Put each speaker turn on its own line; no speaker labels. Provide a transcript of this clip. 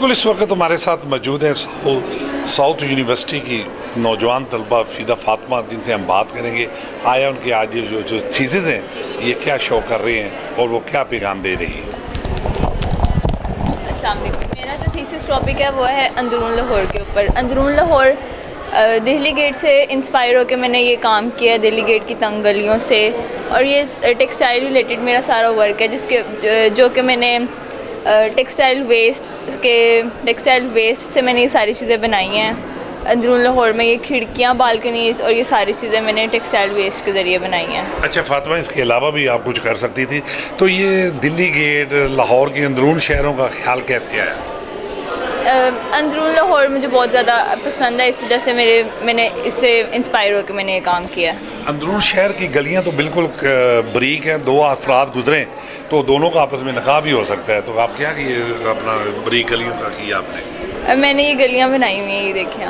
बिल्कुल इस वक्त हमारे साथ मौजूद है साउथ यूनिवर्सिटी की नौजवान तलबा फ़िदा फ़ातिमा, जिनसे हम बात करेंगे आया उनकी आज ये जो चीज़ें हैं ये क्या शो कर रही हैं और वो क्या पैगाम दे रही है।
अस्सलाम वालेकुम। मेरा जो थीसिस टॉपिक है वो है अंदरून लाहौर के ऊपर। अंदरून लाहौर दिल्ली गेट से इंस्पायर होकर मैंने ये काम किया, दिल्ली गेट की तंग गलियों से, और ये टेक्सटाइल रिलेटेड मेरा सारा वर्क है जिसके जो कि मैंने टेक्सटाइल वेस्ट से मैंने ये सारी चीज़ें बनाई हैं। अंदरून लाहौर में ये खिड़कियाँ, बालकनीज़ और ये सारी चीज़ें मैंने टेक्सटाइल वेस्ट के ज़रिए बनाई हैं।
अच्छा फातिमा, इसके अलावा भी आप कुछ कर सकती थी, तो ये दिल्ली गेट, लाहौर के अंदरून शहरों का ख्याल कैसे आया?
अंदरून लाहौर मुझे बहुत ज़्यादा पसंद है, इस वजह से मैंने इससे इंस्पायर होकर मैंने ये काम किया।
अंदरून शहर की गलियां तो बिल्कुल बरीक हैं, दो अफराद गुजरें तो दोनों का आपस में निकाह भी हो सकता है, तो आप क्या किए अपना बरीक गलियों का किया आपने?
मैंने ये गलियाँ बनाई हुई हैं, ये देखें